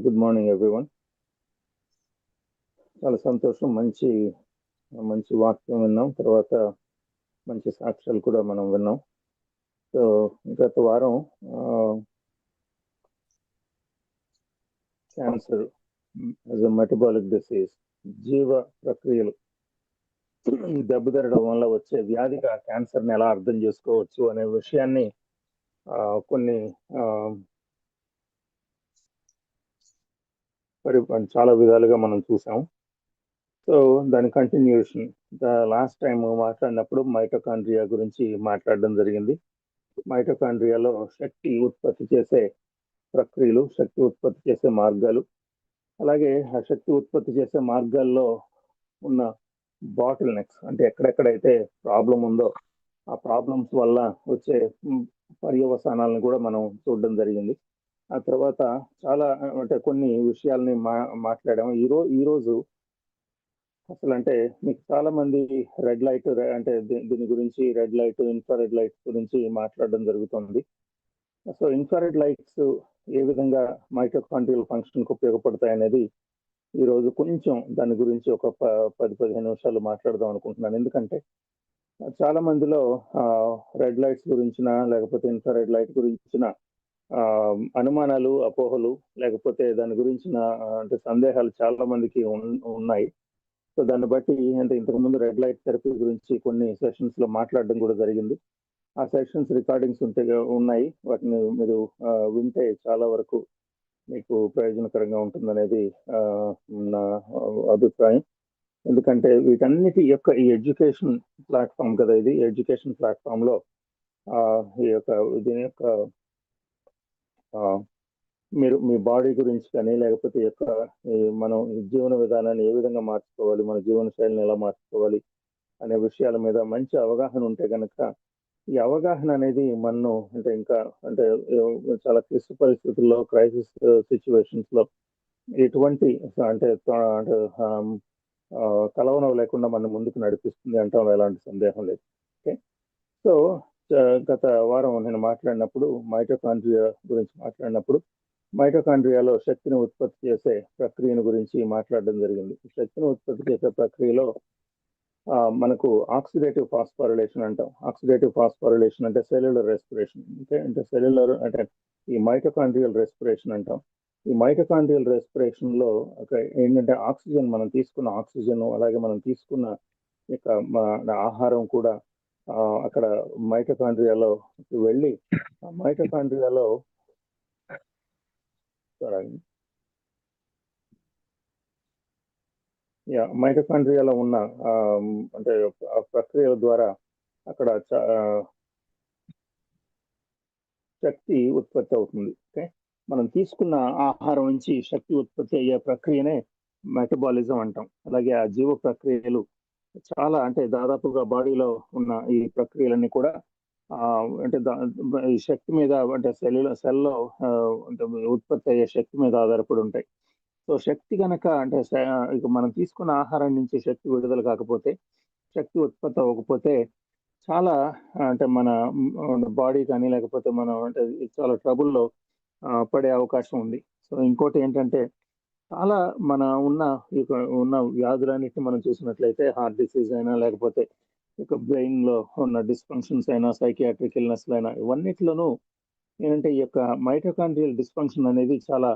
Good morning everyone. చాలా సంతోషం. మంచి మంచి వాక్యం విన్నాం, తర్వాత మంచి సాక్ష్యాలు కూడా మనం విన్నాం. సో గత వారం cancer as a metabolic disease, జీవ ప్రక్రియలు దెబ్బతిరడం వల్ల వచ్చే వ్యాధిగా క్యాన్సర్ని ఎలా అర్థం చేసుకోవచ్చు అనే విషయాన్ని కొన్ని చాలా విధాలుగా మనం చూసాం. సో దాని కంటిన్యూషన్ లాస్ట్ టైం మాట్లాడినప్పుడు మైటోకాండ్రియా గురించి మాట్లాడడం జరిగింది. మైటోకాండ్రియాలో శక్తి ఉత్పత్తి చేసే ప్రక్రియలు, శక్తి ఉత్పత్తి చేసే మార్గాలు, అలాగే ఆ శక్తి ఉత్పత్తి చేసే మార్గాల్లో ఉన్న బాటిల్ నెక్స్, అంటే ఎక్కడెక్కడైతే ప్రాబ్లం ఉందో ఆ ప్రాబ్లమ్స్ వల్ల వచ్చే పర్యవసానాలను కూడా మనం చూడడం జరిగింది. ఆ తర్వాత చాలా అంటే కొన్ని విషయాల్ని మాట్లాడాము. ఈరోజు అసలు అంటే మీకు చాలా మంది రెడ్ లైట్ అంటే దీని గురించి రెడ్ లైట్, ఇన్ఫ్రారెడ్ లైట్స్ గురించి మాట్లాడడం జరుగుతుంది. సో ఇన్ఫ్రారెడ్ లైట్స్ ఏ విధంగా మైటోకాండ్రియల్ ఫంక్షన్కి ఉపయోగపడతాయి అనేది ఈరోజు కొంచెం దాని గురించి ఒక 10-15 నిమిషాలు మాట్లాడదాం అనుకుంటున్నాను. ఎందుకంటే చాలా మందిలో రెడ్ లైట్స్ గురించిన లేకపోతే ఇన్ఫ్రారెడ్ లైట్ గురించిన అనుమానాలు, అపోహలు, లేకపోతే దాని గురించిన అంటే సందేహాలు చాలా మందికి ఉన్నాయి. సో దాన్ని బట్టి అంటే ఇంతకుముందు రెడ్ లైట్ థెరపీ గురించి కొన్ని సెషన్స్ లో మాట్లాడడం కూడా జరిగింది. ఆ సెషన్స్ రికార్డింగ్స్ ఉన్నాయి. వాటిని మీరు వింటే చాలా వరకు మీకు ప్రయోజనకరంగా ఉంటుందనేది నా అభిప్రాయం. ఎందుకంటే వీటన్నిటి యొక్క ఈ ఎడ్యుకేషన్ ప్లాట్ఫామ్ కదా, ఇది ఎడ్యుకేషన్ ప్లాట్ఫామ్ లో దీని యొక్క మీరు మీ బాడీ గురించి కానీ లేకపోతే యొక్క మనం జీవన విధానాన్ని ఏ విధంగా మార్చుకోవాలి, మన జీవన శైలిని ఎలా మార్చుకోవాలి అనే విషయాల మీద మంచి అవగాహన ఉంటే కనుక ఈ అవగాహన అనేది మనం అంటే ఇంకా అంటే చాలా క్లిష్ట పరిస్థితుల్లో, క్రైసిస్ సిచ్యువేషన్స్ లో ఎటువంటి అంటే కలవనం లేకుండా మన ముందుకు నడిపిస్తుంది అంటాం, ఎలాంటి సందేహం లేదు. ఓకే, సో గత వారం నేను మాట్లాడినప్పుడు మైటోకాండ్రియా గురించి మాట్లాడినప్పుడు మైటోకాండ్రియాలో శక్తిని ఉత్పత్తి చేసే ప్రక్రియను గురించి మాట్లాడడం జరిగింది. శక్తిని ఉత్పత్తి చేసే ప్రక్రియలో మనకు ఆక్సిడేటివ్ ఫాస్ఫోరిలేషన్ అంటాం. ఆక్సిడేటివ్ ఫాస్ఫోరిలేషన్ అంటే సెల్యులర్ రెస్పిరేషన్, అంటే సెల్యులర్ అంటే ఈ మైటోకాండ్రియల్ రెస్పిరేషన్ అంటాం. ఈ మైటోకాండ్రియల్ రెస్పిరేషన్ లో ఏంటంటే ఆక్సిజన్, మనం తీసుకున్న ఆక్సిజన్ అలాగే మనం తీసుకున్న ఆహారం కూడా అక్కడ మైటోకాండ్రియాలో వెళ్ళి మైటోకాండ్రియాలో మైటోకాండ్రియాలో ఉన్న అంటే ప్రక్రియల ద్వారా అక్కడ శక్తి ఉత్పత్తి అవుతుంది. ఓకే, మనం తీసుకున్న ఆహారం నుంచి శక్తి ఉత్పత్తి అయ్యే ప్రక్రియనే మెటబాలిజం అంటాం. అలాగే ఆ జీవ ప్రక్రియలు చాలా అంటే దాదాపుగా బాడీలో ఉన్న ఈ ప్రక్రియలన్నీ కూడా అంటే ఈ శక్తి మీద అంటే సెల్లో ఉత్పత్తి అయ్యే శక్తి మీద ఆధారపడి ఉంటాయి. సో శక్తి కనుక అంటే ఇక మనం తీసుకున్న ఆహారం నుంచి శక్తి విడుదల కాకపోతే, శక్తి ఉత్పత్తి అవ్వకపోతే చాలా అంటే మన బాడీ కానీ లేకపోతే మనం అంటే చాలా ట్రబుల్లో పడే అవకాశం ఉంది. సో ఇంకోటి ఏంటంటే చాలా మన ఉన్న వ్యాధులన్నిటిని మనం చూసినట్లయితే హార్ట్ డిసీజ్ అయినా లేకపోతే ఇక బ్రెయిన్ లో ఉన్న డిస్ఫంక్షన్స్ అయినా సైకియాట్రిక్ ఇల్నెస్ అయినా ఇవన్నిటిలోనూ ఏంటంటే ఈ యొక్క మైటోకాండ్రియల్ డిస్ఫంక్షన్ అనేది చాలా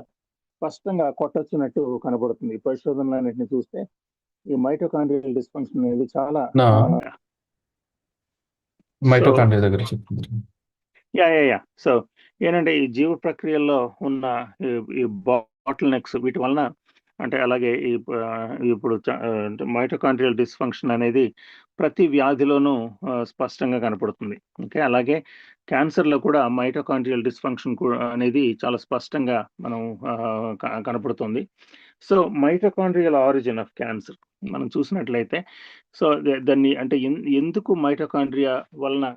స్పష్టంగా కొట్టొచ్చినట్టు కనబడుతుంది. పరిశోధనలన్నింటినీ చూస్తే ఈ మైటోకాండ్రియల్ డిస్ఫంక్షన్ అనేది చాలా మైటోకాండ్రియా దగ్గర చెప్తుంది. సో ఏంటంటే ఈ జీవ ప్రక్రియల్లో ఉన్న ఈ బాటిల్ నెక్స్ వీటి వలన అంటే అలాగే ఇప్పుడు మైటోకాండ్రియల్ డిస్ఫంక్షన్ అనేది ప్రతి వ్యాధిలోనూ స్పష్టంగా కనపడుతుంది. ఓకే, అలాగే క్యాన్సర్లో కూడా మైటోకాండ్రియల్ డిస్ఫంక్షన్ అనేది చాలా స్పష్టంగా మనం కనపడుతుంది. So mitochondrial origin of cancer మనం చూసినట్లయితే, సో దాన్ని అంటే ఎందుకు మైటోకాండ్రియా వలన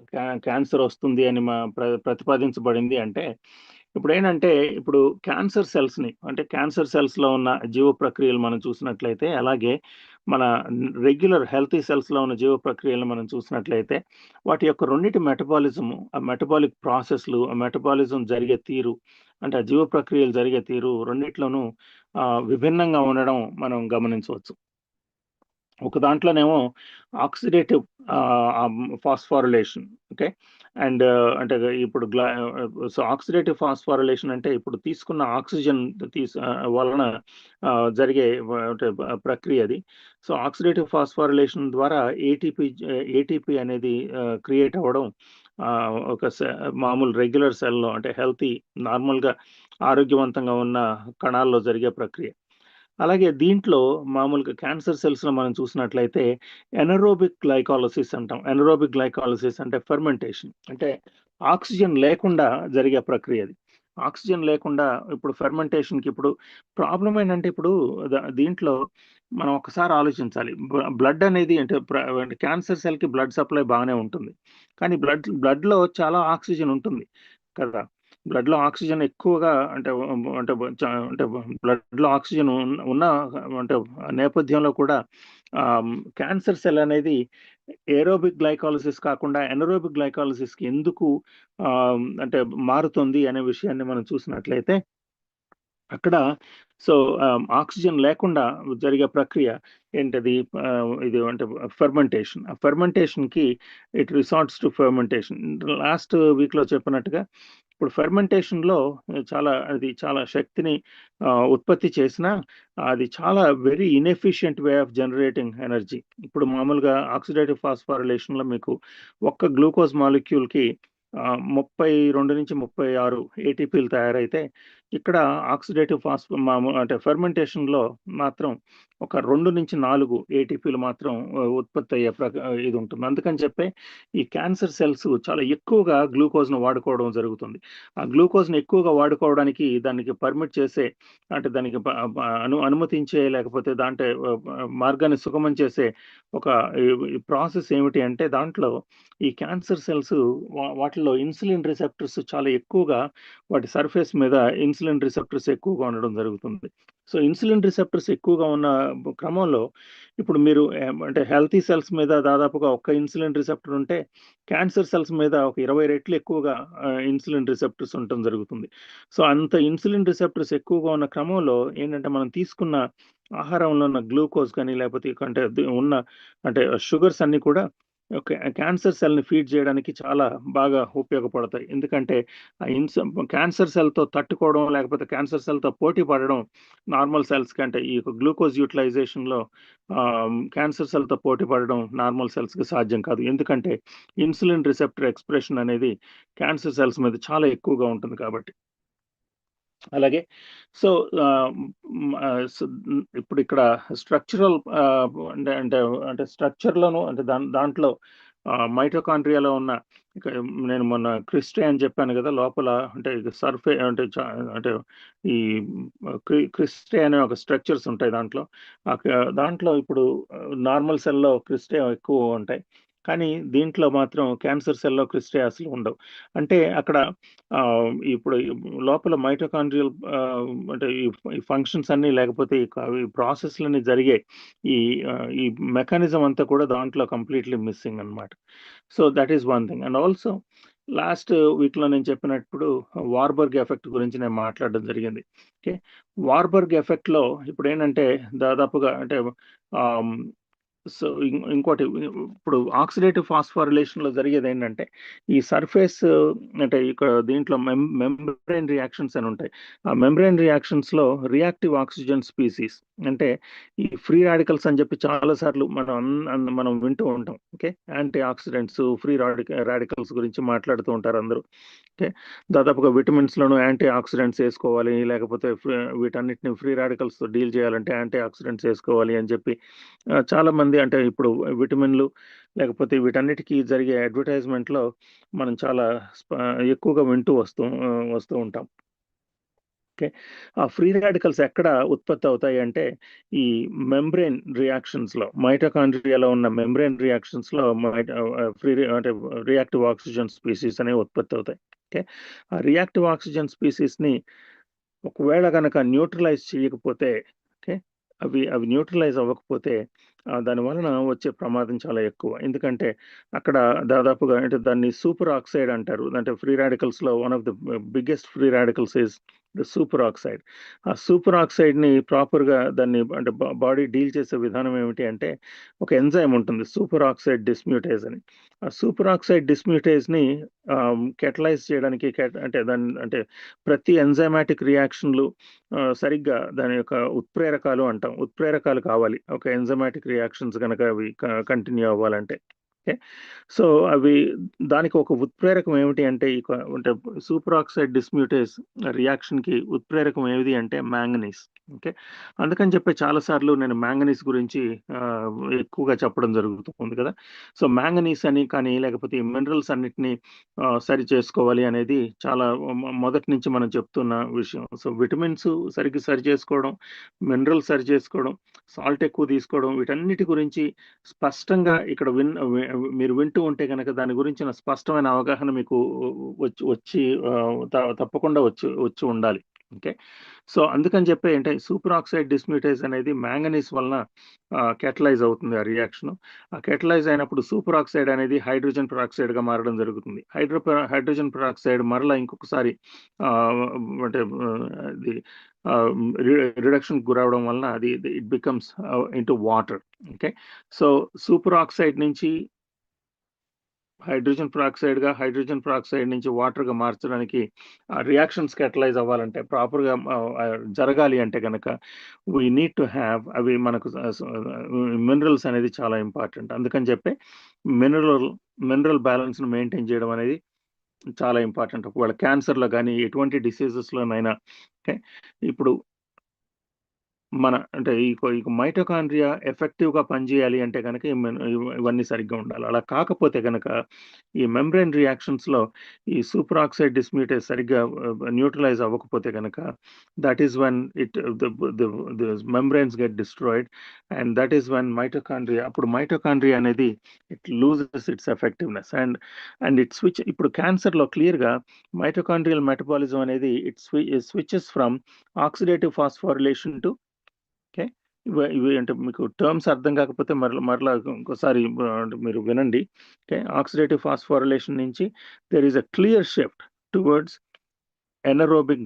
క్యాన్సర్ వస్తుంది అని ప్రతిపాదించబడింది అంటే, ఇప్పుడు ఏంటంటే ఇప్పుడు క్యాన్సర్ సెల్స్ని అంటే క్యాన్సర్ సెల్స్లో ఉన్న జీవ ప్రక్రియలు మనం చూసినట్లయితే, అలాగే మన రెగ్యులర్ హెల్తీ సెల్స్లో ఉన్న జీవ ప్రక్రియలను మనం చూసినట్లయితే వాటి యొక్క రెండింటి మెటబాలిజము, ఆ మెటబాలిక్ ప్రాసెస్లు, ఆ మెటబాలిజం జరిగే తీరు, అంటే ఆ జీవ ప్రక్రియలు జరిగే తీరు రెండిట్లోనూ విభిన్నంగా ఉండడం మనం గమనించవచ్చు. ఒక దాంట్లోనేమో ఆక్సిడేటివ్ ఫాస్ఫారిలేషన్, ఓకే, అండ్ అంటే ఇప్పుడు సో ఆక్సిడేటివ్ ఫాస్ఫారిలేషన్ అంటే ఇప్పుడు తీసుకున్న ఆక్సిజన్ వలన జరిగే అంటే ప్రక్రియ అది. సో ఆక్సిడేటివ్ ఫాస్ఫారిలేషన్ ద్వారా ఏటీపీ అనేది క్రియేట్ అవ్వడం ఒక మామూలు రెగ్యులర్ సెల్లో, అంటే హెల్తీ నార్మల్గా ఆరోగ్యవంతంగా ఉన్న కణాల్లో జరిగే ప్రక్రియ. అలాగే దీంట్లో మామూలుగా క్యాన్సర్ సెల్స్‌లో మనం చూసినట్లయితే ఎనరోబిక్ గ్లైకాలసిస్ అంటాం. ఎనరోబిక్ గ్లైకాలసిస్ అంటే ఫెర్మెంటేషన్. అంటే ఆక్సిజన్ లేకుండా జరిగే ప్రక్రియ అది. ఆక్సిజన్ లేకుండా ఇప్పుడు ఫెర్మెంటేషన్‌కి ఇప్పుడు ప్రాబ్లమ్ ఏంటంటే ఇప్పుడు దీంట్లో మనం ఒకసారి ఆలోచించాలి. బ్లడ్ అనేది అంటే క్యాన్సర్ సెల్‌కి బ్లడ్ సప్లై బాగానే ఉంటుంది. కానీ బ్లడ్‌లో చాలా ఆక్సిజన్ ఉంటుంది కదా! బ్లడ్‌లో ఆక్సిజన్ ఎక్కువగా అంటే అంటే అంటే బ్లడ్‌లో ఆక్సిజన్ ఉన్న అంటే నేపథ్యంలో కూడా క్యాన్సర్ సెల్ అనేది ఏరోబిక్ గ్లైకాలసిస్ కాకుండా ఎనరోబిక్ గ్లైకాలసిస్‌కి ఎందుకు అంటే మారుతుంది అనే విషయాన్ని మనం చూసినట్లయితే అక్కడ సో ఆక్సిజన్ లేకుండా జరిగే ప్రక్రియ ఏంటది? ఇది అంటే ఫెర్మెంటేషన్. ఆ ఫెర్మెంటేషన్‌కి it resorts to fermentation. Last వీక్‌లో చెప్పినట్టుగా ఇప్పుడు ఫెర్మెంటేషన్‌లో అది చాలా శక్తిని ఉత్పత్తి చేసినా అది చాలా very inefficient way of generating energy. ఇప్పుడు మామూలుగా ఆక్సిడేటివ్ ఫాస్ఫారిలేషన్‌లో మీకు ఒక్క గ్లూకోజ్ మాలిక్యూల్‌కి 32-36 ఏటీపీలు తయారైతే ఇక్కడ ఆక్సిడేటివ్ అంటే ఫెర్మెంటేషన్‌లో మాత్రం ఒక 2-4 ఏటీపీలు మాత్రం ఉత్పత్తి అయ్యే ఇది ఉంటుంది. అందుకని చెప్పి ఈ క్యాన్సర్ సెల్స్ చాలా ఎక్కువగా గ్లూకోజ్‌ను వాడుకోవడం జరుగుతుంది. ఆ గ్లూకోజ్‌ని ఎక్కువగా వాడుకోవడానికి దానికి పర్మిట్ చేసే, అంటే దానికి అనుమతించే, లేకపోతే మార్గాన్ని సుగమం చేసే ఒక ఈ ప్రాసెస్ ఏమిటి అంటే దాంట్లో ఈ క్యాన్సర్ సెల్స్ వాటిలో ఇన్సులిన్ రిసెప్టర్స్ చాలా ఎక్కువగా వాటి సర్ఫేస్ మీద ఇన్సులిన్ రిసెప్టర్స్ ఎక్కువగా ఉండడం జరుగుతుంది. సో ఇన్సులిన్ రిసెప్టర్స్ ఎక్కువగా ఉన్న క్రమంలో ఇప్పుడు మీరు అంటే హెల్తీ సెల్స్ మీద దాదాపుగా ఒక్క ఇన్సులిన్ రిసెప్టర్ ఉంటే క్యాన్సర్ సెల్స్ మీద ఒక 20 రెట్లు ఎక్కువగా ఇన్సులిన్ రిసెప్టర్స్ ఉండటం జరుగుతుంది. సో అంత ఇన్సులిన్ రిసెప్టర్స్ ఎక్కువగా ఉన్న క్రమంలో ఏంటంటే మనం తీసుకున్న ఆహారంలో ఉన్న గ్లూకోజ్ కానీ లేకపోతే ఉన్న అంటే షుగర్స్ అన్నీ కూడా క్యాన్సర్ సెల్‌ని ఫీడ్ చేయడానికి చాలా బాగా ఉపయోగపడతాయి. ఎందుకంటే ఆ క్యాన్సర్ సెల్‌తో తట్టుకోవడం, లేకపోతే క్యాన్సర్ సెల్‌తో పోటీ పడడం నార్మల్ సెల్స్ కంటే ఈ గ్లూకోజ్ యుటిలైజేషన్‌లో క్యాన్సర్ సెల్‌తో పోటీ పడడం నార్మల్ సెల్స్‌కి సాధ్యం కాదు. ఎందుకంటే ఇన్సులిన్ రిసెప్టర్ ఎక్స్‌ప్రెషన్ అనేది క్యాన్సర్ సెల్స్ మీద చాలా ఎక్కువగా ఉంటుంది కాబట్టి. అలాగే సో ఇప్పుడు ఇక్కడ స్ట్రక్చరల్ అంటే అంటే అంటే స్ట్రక్చర్‌లోను అంటే దాంట్లో మైటోకాండ్రియాలో ఉన్న ఇక నేను మొన్న క్రిస్టే అని చెప్పాను గదా! లోపల అంటే ఇది అంటే ఈ క్రిస్టే అనే ఒక స్ట్రక్చర్స్ ఉంటాయి దాంట్లో. దాంట్లో ఇప్పుడు నార్మల్ సెల్‌లో క్రిస్టే ఎక్కువ ఉంటాయి. కానీ దీంట్లో మాత్రం క్యాన్సర్ సెల్‌లో క్రిస్టే అసలు ఉండవు. అంటే అక్కడ ఇప్పుడు లోపల మైటోకాండ్రియల్ అంటే ఈ ఫంక్షన్స్ అన్నీ, లేకపోతే ఈ ప్రాసెస్‌లన్నీ జరిగే ఈ ఈ మెకానిజం అంతా కూడా దాంట్లో కంప్లీట్‌లీ మిస్సింగ్ అన్నమాట. So that is one thing. And also last వీక్‌లో నేను చెప్పినప్పుడు వార్బర్గ్ ఎఫెక్ట్ గురించి నేను మాట్లాడడం జరిగింది. ఓకే. వార్బర్గ్ ఎఫెక్ట్‌లో ఇప్పుడేంటంటే దాదాపుగా అంటే ఆహ్, సో ఇంకోటి ఇప్పుడు ఆక్సిడేటివ్ ఫాస్ఫోరిలేషన్‌లో జరిగేదేంటంటే, ఈ సర్ఫేస్ అంటే దీంట్లో మెంబ్రేన్ రియాక్షన్స్ అని ఉంటాయి. ఆ మెంబ్రేన్ రియాక్షన్స్‌లో రియాక్టివ్ ఆక్సిజన్ స్పీసీస్ అంటే ఈ ఫ్రీ రాడికల్స్ అని చెప్పి చాలా సార్లు మనం వింటూ ఉంటాం. Okay. Antioxidants, free radicals గురించి మాట్లాడుతూ ఉంటారు అందరూ. ఓకే. దాదాపుగా విటమిన్స్‌లోను యాంటీ ఆక్సిడెంట్స్ ఏసుకోవాలి. లేకపోతే వీటన్నిటిని ఫ్రీ రాడికల్స్‌తో డీల్ చేయాలంటే యాంటీ ఆక్సిడెంట్స్ ఏసుకోవాలి అని చెప్పి చాలామంది అంటే ఇప్పుడు విటమిన్‌లు లేకపోతే వీటన్నిటికి జరిగే అడ్వర్టైజ్‌మెంట్‌లో మనం చాలా ఎక్కువగా వింటూ వస్తూ ఉంటాం. ఓకే. ఆ ఫ్రీ రాడికల్స్ ఎక్కడ ఉత్పత్తి అవుతాయంటే ఈ మెంబ్రేన్ రియాక్షన్స్‌లో, మైటోకాండ్రియాలో ఉన్న మెంబ్రేన్ రియాక్షన్స్‌లో అంటే రియాక్టివ్ ఆక్సిజన్ స్పీసీస్ అనేవి ఉత్పత్తి అవుతాయి. ఓకే. ఆ రియాక్టివ్ ఆక్సిజన్ స్పీసీస్‌ని ఒకవేళ గనక న్యూట్రలైజ్ చేయకపోతే, ఓకే, అవి న్యూట్రలైజ్ అవ్వకపోతే దాని వలన వచ్చే ప్రమాదం చాలా ఎక్కువ. ఎందుకంటే అక్కడ దాదాపుగా అంటే దాన్ని సూపర్ ఆక్సైడ్ అంటారు. అంటే ఫ్రీ రాడికల్స్‌లో one of the biggest free radicals is the superoxide. ఆ సూపర్ ఆక్సైడ్‌ని ప్రాపర్‌గా దాన్ని అంటే బాడీ డీల్ చేసే విధానం ఏమిటి అంటే ఒక ఎంజైమ్ ఉంటుంది. సూపర్ ఆక్సైడ్ డిస్మ్యూటేజ్ అని. ఆ సూపర్ ఆక్సైడ్ డిస్మ్యూటేజ్‌ని కేటలైజ్ చేయడానికి అంటే దాన్ని అంటే ప్రతి ఎంజైమాటిక్ రియాక్షన్‌లు సరిగ్గా దాని యొక్క ఉత్ప్రేరకాలు అంటాం. ఉత్ప్రేరకాలు కావాలి. ఒక ఎంజైమాటిక్ రియాక్షన్స్ గనక అవి కంటిన్యూ అవ్వాలంటే. ఓకే. సో, అవి దానికి ఒక ఉత్ప్రేరకం ఏమిటి అంటే అంటే సూపర్ ఆక్సైడ్ డిస్మ్యూటేజ్ రియాక్షన్‌కి ఉత్ప్రేరకం ఏది అంటే మాంగనీస్. ఓకే. అందుకని చెప్పి చాలా సార్లు నేను మాంగనీస్ గురించి ఎక్కువగా చెప్పడం జరుగుతుంది కదా! సో, మాంగనీస్ అని కానీ లేకపోతే ఈ మినరల్స్ అన్నిటిని సరి చేసుకోవాలి అనేది చాలా మొదటి నుంచి మనం చెప్తున్న విషయం. సో, విటమిన్స్ సరిగ్గా సరి చేసుకోవడం, మినరల్స్ సరి చేసుకోవడం, సాల్ట్ ఎక్కువ తీసుకోవడం వీటన్నిటి గురించి స్పష్టంగా ఇక్కడ మీరు వింటూ ఉంటే గనక దాని గురించిన స్పష్టమైన అవగాహన మీకు వచ్చి తప్పకుండా వచ్చి ఉండాలి. ఓకే. సో, అందుకని చెప్పి అంటే సూపర్ ఆక్సైడ్ డిస్మ్యూటేజ్ అనేది మాంగనీస్ వలన కేటలైజ్ అవుతుంది ఆ రియాక్షను. ఆ కేటలైజ్ అయినప్పుడు సూపర్ ఆక్సైడ్ అనేది హైడ్రోజన్ పెరాక్సైడ్‌గా మారడం జరుగుతుంది. హైడ్రోజన్ పెరాక్సైడ్ మరలా ఇంకొకసారి అంటే అది ఆహ్, రి రిడక్షన్‌కి గురవ్వడం వలన అది it becomes into water. Okay. So, super oxide నుంచి హైడ్రోజన్ పెరాక్సైడ్ నుంచి వాటర్‌గా మార్చడానికి రియాక్షన్స్ కేటలైజ్ అవ్వాలంటే ప్రాపర్‌గా జరగాలి అంటే గనక వి నీడ్ టు హావ్ అవి మనకు మినరల్స్ అనేది చాలా ఇంపార్టెంట్. అందుకని చెప్పి మినరల్ మినరల్ బ్యాలెన్స్‌ని మెయింటైన్ చేయడం అనేది చాలా ఇంపార్టెంట్. ఒకవేళ క్యాన్సర్‌లో గాని ఎటువంటి డిసీజెస్‌లోనైనా ఓకే. ఇప్పుడు అంటే ఈ మైటోకాండ్రియా ఎఫెక్టివ్‌గా పనిచేయాలి అంటే గనక ఇవన్నీ సరిగ్గా ఉండాలి. అలా కాకపోతే గనక ఈ మెంబ్రేన్ రియాక్షన్స్‌లో ఈ సూపర్ ఆక్సైడ్ డిస్మ్యూటేజ్ సరిగ్గా న్యూట్రలైజ్ అవ్వకపోతే గనక that is when it the the the membranes get destroyed and that is when అప్పుడు మైటోకాండ్రియా అనేది it loses it's effectiveness and it ఇప్పుడు క్యాన్సర్‌లో క్లియర్‌గా మైటోకాండ్రియల్ మెటబాలిజం అనేది switches from oxidative phosphorylation to okay. ఇవి అంటే మీకు టర్మ్స్ అర్థం కాకపోతే మరలా ఇంకోసారి అంటే మీరు వినండి. ఓకే. ఆక్సిడేటివ్ ఫాస్ఫోరిలేషన్ నుంచి there is a clear shift towards anaerobic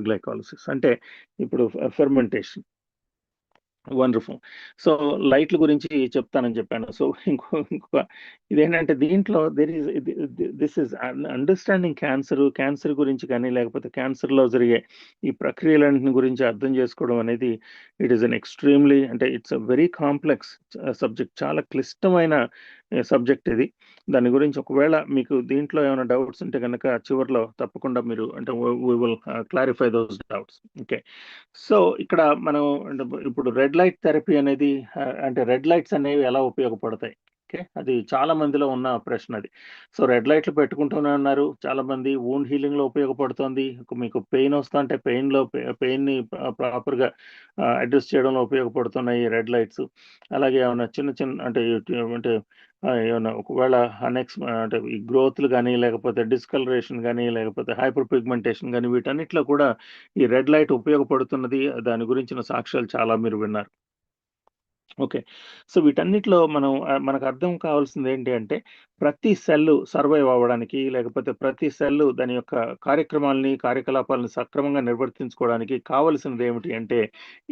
glycolysis అంటే ఇప్పుడు ఫెర్మెంటేషన్. వండర్‌ఫుల్. సో, లైట్‌ల గురించి చెప్తానని చెప్పాను. సో, ఇంకొక ఇదేంటంటే దీంట్లో there is this is understanding cancer గురించి కానీ, లేకపోతే క్యాన్సర్‌లో జరిగే ఈ ప్రక్రియలన్నిటిని గురించి అర్థం చేసుకోవడం అనేది ఇట్ ఈస్ ఎక్స్‌ట్రీమ్‌లీ అంటే it's a very complex subject. చాలా క్లిష్టమైన సబ్జెక్ట్ ఇది. దాని గురించి ఒకవేళ మీకు దీంట్లో ఏమైనా డౌట్స్ ఉంటే గనక చివర్లో తప్పకుండా మీరు అంటే we will clarify those doubts. Okay. So, ఇక్కడ మనం అంటే ఇప్పుడు రెడ్ లైట్ థెరపీ అనేది అంటే రెడ్ లైట్స్ అనేవి ఎలా ఉపయోగపడతాయి? ఓకే. అది చాలా మందిలో ఉన్న ప్రశ్న అది. సో, రెడ్ లైట్‌లు పెట్టుకుంటూనే ఉన్నారు. చాలామంది వూండ్ హీలింగ్‌లో ఉపయోగపడుతోంది. మీకు పెయిన్ వస్తుంటే పెయిన్‌ని ప్రాపర్‌గా అడ్రెస్ చేయడంలో ఉపయోగపడుతున్నాయి రెడ్ లైట్స్. అలాగే ఏమన్నా చిన్న చిన్న అంటే అంటే ఏమన్నా ఒకవేళ అంటే ఈ గ్రోత్‌లు గాని, లేకపోతే డిస్కలరేషన్ గాని, లేకపోతే హైపర్ పిగ్మెంటేషన్ గాని వీటన్నిటిలో కూడా ఈ రెడ్ లైట్ ఉపయోగపడుతున్నది. దాని గురించిన సాక్ష్యాలు చాలా మీరు విన్నారు. ఓకే. సో, వీటన్నిటిలో మనకు అర్థం కావాల్సింది ఏంటి అంటే, ప్రతి సెల్లు సర్వైవ్ అవ్వడానికి, లేకపోతే ప్రతి సెల్లు దాని యొక్క కార్యకలాపాలను సక్రమంగా నిర్వర్తించుకోవడానికి కావాల్సినది ఏమిటి అంటే,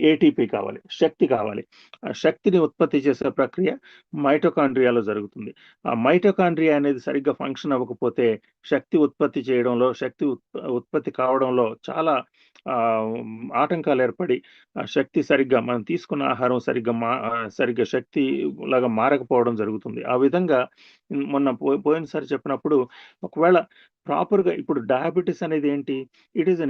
ఏటీపీ కావాలి. శక్తి కావాలి. ఆ శక్తిని ఉత్పత్తి చేసే ప్రక్రియ మైటోకాండ్రియాలో జరుగుతుంది. ఆ మైటోకాండ్రియా అనేది సరిగ్గా ఫంక్షన్ అవ్వకపోతే, శక్తి ఉత్పత్తి చేయడంలో, ఉత్పత్తి కావడంలో చాలా ఆటంకాలు ఏర్పడి ఆ శక్తి సరిగ్గా మనం తీసుకున్న ఆహారం సరిగ్గా శక్తి లాగా మారకపోవడం జరుగుతుంది. ఆ విధంగా మొన్న పోయినసారి చెప్పినప్పుడు ఒకవేళ ప్రాపర్‌గా ఇప్పుడు డయాబెటిస్ అనేది ఏంటి? It is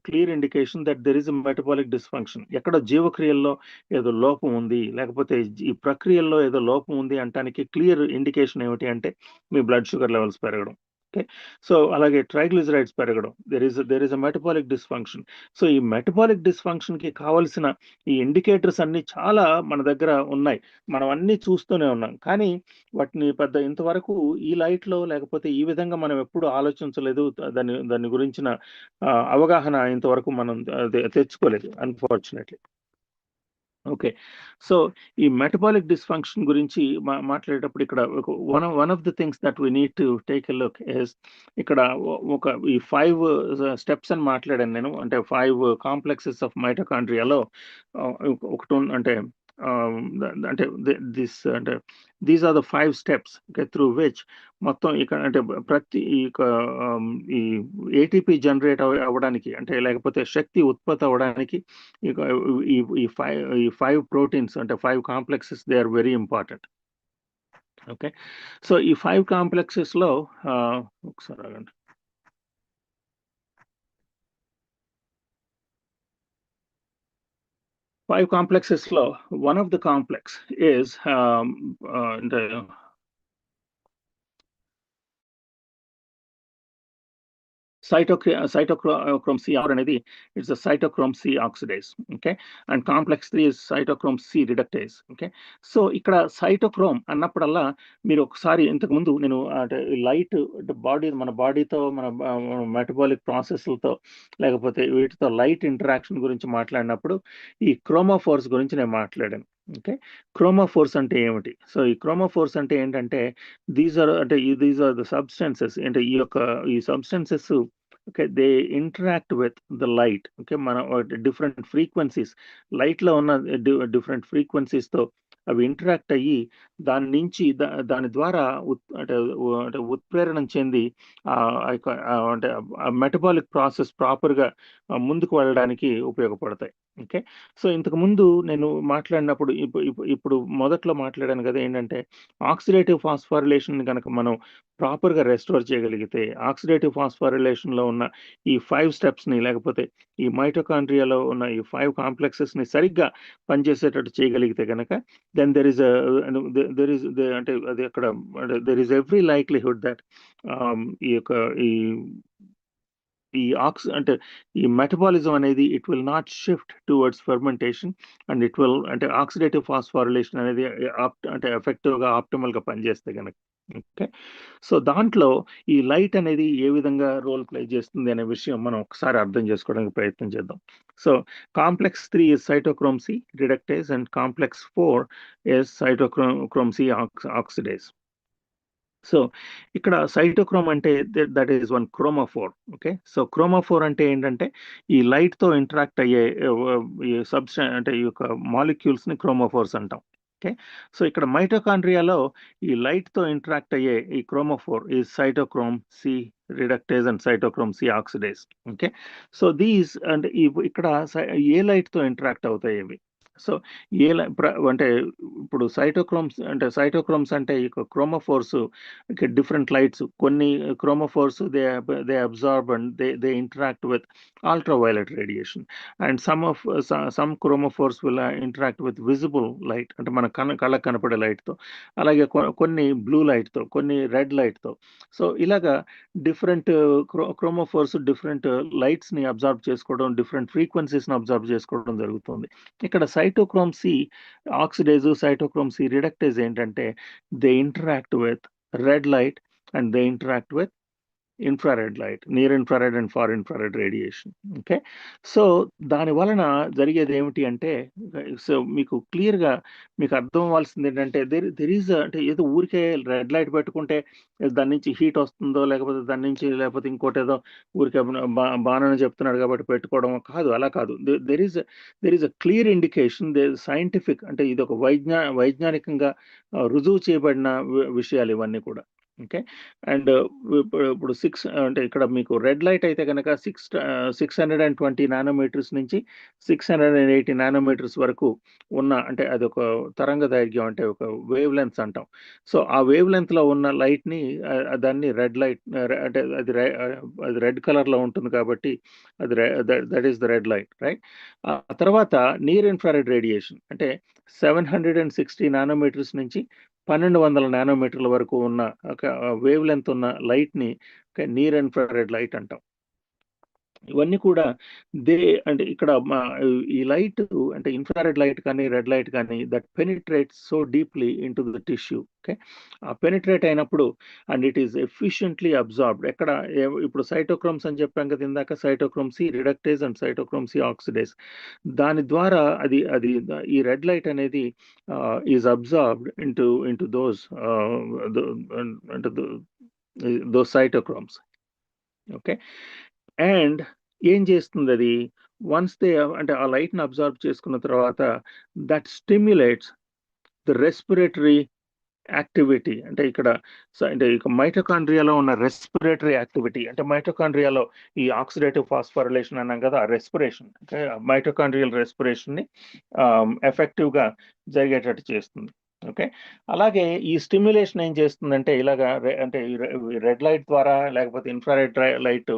clear indication that there is a metabolic dysfunction. ఎక్కడో జీవక్రియల్లో ఏదో లోపం ఉంది. లేకపోతే ఈ ప్రక్రియల్లో ఏదో లోపం ఉంది అనటానికి క్లియర్ ఇండికేషన్ ఏమిటి అంటే మీ బ్లడ్ షుగర్ లెవెల్స్ పెరగడం. ఓకే. సో, అలాగే ట్రైగ్లిజరైడ్స్ పెరగడం. There is a metabolic dysfunction. So, ఈ మెటబాలిక్ డిస్‌ఫంక్షన్‌కి కావాల్సిన ఈ ఇండికేటర్స్ అన్నీ చాలా మన దగ్గర ఉన్నాయి. మనం అన్నీ చూస్తూనే ఉన్నాం. కానీ వాటిని ఇంతవరకు ఈ లైట్‌లో లేకపోతే ఈ విధంగా మనం ఎప్పుడు ఆలోచించలేదు. దాని గురించిన అవగాహన ఇంతవరకు మనం తెచ్చుకోలేదు అన్‌ఫార్చునేట్‌లీ. ఓకే. సో, ఈ మెటబాలిక్ డిస్‌ఫంక్షన్ గురించి మాట్లాడేటప్పుడు ఇక్కడ one of the things that we need to take a look is ఇక్కడ ఒక ఈ 5 స్టెప్స్ అని మాట్లాడాను నేను. అంటే 5 కాంప్లెక్సెస్ ఆఫ్ మైటోకాండ్రియాలో అంటే ఆహ్, అంటే అంటే these are the 5 steps okay. Through which మొత్తం ఇక్కడ అంటే ప్రతి ఆహ్, ఈ ఏటీపీ జనరేట్ అవ్వడానికి అంటే లేకపోతే శక్తి ఉత్పత్తి అవ్వడానికి ఇక ఈ 5 ప్రోటీన్స్ అంటే 5 complexes they are very important. Okay. So, ఈ 5 కాంప్లెక్సెస్‌లో ఒకసారి ఆగండి. ఫైవ్ కాంప్లెక్సెస్‌లో one of the complex is అంటే cytochrome C అనేది it's cytochrome C oxidase. Okay. And complex 3 is cytochrome C reductase. Okay. So, ఇక్కడ సైటోక్రోమ్ అన్నప్పుడల్లా మీరు ఒకసారి ఇంతకుముందు నేను అంటే లైట్ మన బాడీతో మన మెటబాలిక్ ప్రాసెస్‌లతో లేకపోతే వీటితో లైట్ ఇంటరాక్షన్ గురించి మాట్లాడినప్పుడు ఈ క్రోమోఫోర్స్ గురించి నేను మాట్లాడాను. ఓకే. క్రోమోఫోర్స్ అంటే ఏమిటి? సో, ఈ క్రోమోఫోర్స్ అంటే ఏంటంటే దీస్ ఆర్ ద సబ్స్టెన్సెస్ అంటే ఈ substances okay. They interact with the light. Okay. మనం డిఫరెంట్ ఫ్రీక్వెన్సీస్ లైట్‌లో ఉన్న డిఫరెంట్ ఫ్రీక్వెన్సీస్‌తో అవి ఇంటరాక్ట్ అయ్యి దాని నుంచి దాని ద్వారా అంటే ఉత్ప్రేరణం చెంది అంటే మెటబాలిక్ ప్రాసెస్ ప్రాపర్‌గా ముందుకు వెళ్ళడానికి ఉపయోగపడతాయి. ఓకే. సో, ఇంతకుముందు నేను మాట్లాడినప్పుడు ఇప్పుడు మొదట్లో మాట్లాడాను కదా! ఏంటంటే ఆక్సిడేటివ్ ఫాస్ఫోరిలేషన్‌ని గనక మనం ప్రాపర్‌గా రెస్టోర్ చేయగలిగితే ఆక్సిడేటివ్ ఫాస్ఫోరిలేషన్‌లో ఉన్న ఈ 5 స్టెప్స్‌ని లేకపోతే ఈ మైటోకాండ్రియాలో ఉన్న ఈ 5 కాంప్లెక్సెస్‌ని సరిగ్గా పనిచేసేటట్టు చేయగలిగితే గనక then there is there is అంటే అది అక్కడ అంటే there is every likelihood that ఈ యొక్క ఈ ఈ అంటే ఈ మెటబాలిజం అనేది it will not shift towards fermentation and it will అంటే ఆక్సిడేటివ్ ఫాస్ఫోరిలేషన్ అనేది అంటే ఎఫెక్టివ్‌గా ఆప్టిమల్‌గా పనిచేస్తే గనక. ఓకే. సో, దాంట్లో ఈ లైట్ అనేది ఏ విధంగా రోల్ ప్లే చేస్తుంది అనే విషయం మనం ఒకసారి అర్థం చేసుకోవడానికి ప్రయత్నం చేద్దాం. So, complex 3 is cytochrome c reductase and complex 4 is cytochrome c oxidase. So, ఇక్కడ సైటోక్రోమ్ అంటే that is one chromophore. Okay. So, chromophore అంటే ఏంటంటే ఈ లైట్‌తో ఇంటరాక్ట్ అయ్యే ఈ అంటే ఈ యొక్క మాలిక్యూల్స్‌ని క్రోమోఫోర్స్ అంటాం. ఓకే. సో, ఇక్కడ మైటోకాండ్రియాలో ఈ లైట్‌తో ఇంటరాక్ట్ అయ్యే ఈ chromophore is cytochrome c reductase and cytochrome c oxidase. Okay. So, these అంటే ఇక్కడ ఏ లైట్‌తో ఇంటరాక్ట్ అవుతాయి ఇవి? సో, ఏ లై ప్ర అంటే ఇప్పుడు సైటోక్రోమ్స్ అంటే ఇక క్రోమోఫోర్స్ డిఫరెంట్ లైట్స్ కొన్ని chromophores they absorb and they interact with ultra violet radiation and some chromophores will interact with visible light అంటే మన కళ్ళకి కనపడే లైట్‌తో. అలాగే కొన్ని బ్లూ లైట్‌తో, కొన్ని రెడ్ లైట్‌తో. సో, ఇలాగా డిఫరెంట్ క్రోమోఫోర్స్ డిఫరెంట్ లైట్స్‌ని అబ్సార్బ్ చేసుకోవడం, డిఫరెంట్ ఫ్రీక్వెన్సీస్‌ని అబ్సార్బ్ చేసుకోవడం జరుగుతుంది. ఇక్కడ cytochrome C oxidase, cytochrome C reductase ఏంటంటే they interact with red light and they interact with infrared light, near infrared and far infrared radiation. Okay. So, దాని వలన జరిగేదేమిటి అంటే సో, మీకు అర్థం అవ్వాల్సిందేంటంటే దేర్ ఈస్ అంటే ఏదో ఊరికే రెడ్ లైట్ పెట్టుకుంటే దాని నుంచి హీట్ వస్తుందో లేకపోతే ఇంకోటేదో ఊరికే బానని చెప్తున్నాడు కాబట్టి పెట్టుకోవడం కాదు. అలా కాదు. There is a clear indication scientific అంటే ఇదొక వైజ్ఞానికంగా రుజువు చేయబడిన విషయాలు ఇవన్నీ కూడా. ఓకే. అండ్ ఇప్పుడు 6 అంటే ఇక్కడ మీకు రెడ్ లైట్ అయితే గనక 620 నానోమీటర్స్ నుంచి 680 నానోమీటర్స్ వరకు ఉన్న అంటే అదొక తరంగదైర్ఘ్యం అంటే ఒక వేవ్ లెంగ్త్స్ అంటాం. సో, ఆ వేవ్ లెంగ్త్‌లో ఉన్న లైట్‌ని దాన్ని రెడ్ లైట్ అంటే అది రెడ్ కలర్‌లో ఉంటుంది కాబట్టి అది that is the red light right. ఆ తర్వాత నియర్ ఇన్‌ఫ్రారెడ్ రేడియేషన్ అంటే 760 నానోమీటర్స్ నుంచి 1200 నానోమీటర్ల వరకు ఉన్న ఒక వేవ్ లెంగ్త్ ఉన్న లైట్‌ని నియర్ ఇన్‌ఫ్రారెడ్ లైట్ అంటాం. ఇవన్నీ కూడా దే అంటే ఇక్కడ ఈ లైట్ అంటే ఇన్ఫ్రారెడ్ లైట్ కానీ రెడ్ లైట్ కానీ that penetrates so deeply into the tissue. Okay, ఆ పెనిట్రేట్ అయినప్పుడు and it is efficiently absorbed. ఎక్కడ ఇప్పుడు సైటోక్రోమ్స్ అని చెప్పాం కదా ఇందాక, cytochrome C reductase and cytochrome C oxidase. దాని ద్వారా అది ఈ రెడ్ లైట్ అనేది ఈజ్ అబ్జార్బ్డ్ ఇంటూ దోస్ అంటే దోస్ సైటోక్రోమ్స్. ఓకే, అండ్ ఏం చేస్తుంది అది, వన్స్ దే అంటే ఆ లైట్ని అబ్జర్వ్ చేసుకున్న తర్వాత that stimulates the respiratory activity. అంటే ఇక్కడ అంటే ఇక మైటోకాండ్రియాలో ఉన్న రెస్పిరేటరీ యాక్టివిటీ, అంటే మైటోకాండ్రియాలో ఈ ఆక్సిడేటివ్ ఫాస్ఫోరిలేషన్ అన్నాం కదా, ఆ రెస్పిరేషన్, మైటోకాండ్రియల్ రెస్పిరేషన్ని ఎఫెక్టివ్గా జరిగేటట్టు చేస్తుంది. ఓకే, అలాగే ఈ స్టిమ్యులేషన్ ఏం చేస్తుందంటే ఇలాగా అంటే రెడ్ లైట్ ద్వారా లేకపోతే ఇన్ఫ్రారెడ్ లైట్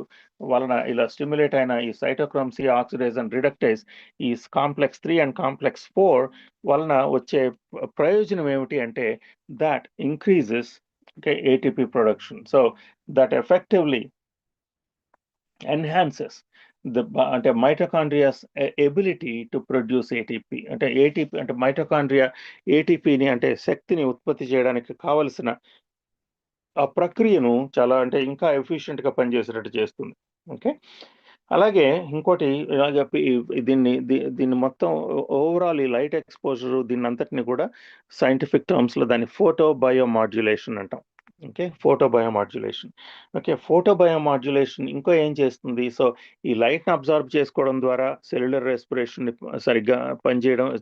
వలన ఇలా స్టిమ్యులేట్ అయిన ఈ cytochrome C oxidase and reductase ఈ కాంప్లెక్స్ 3 అండ్ కాంప్లెక్స్ 4 వలన వచ్చే ప్రయోజనం ఏమిటి అంటే that increases ATP production. So that effectively enhances the అంటే mitochondria's ability to produce ATP. అంటే ATP అంటే మైటోకాండ్రియా ATPని అంటే శక్తిని ఉత్పత్తి చేయడానికి కావలసిన ఆ ప్రక్రియను చాలా అంటే ఇంకా ఎఫిషియెంట్గా పనిచేసేటట్టు చేస్తుంది. ఓకే, అలాగే ఇంకోటి దీన్ని మొత్తం ఓవరాల్ ఈ లైట్ ఎక్స్పోజర్ దీన్ని అంతటిని కూడా సైంటిఫిక్ టర్మ్స్లో దాన్ని ఫోటో బయోమాడ్యులేషన్ అంటాం. Okay, photo biomodulation. Okay, photo biomodulation ఇంకో ఏం చేస్తుంది, సో ఈ లైట్ని అబ్జర్వ్ చేసుకోవడం ద్వారా సెల్యులర్ రెస్పిరేషన్ సరిగ్గా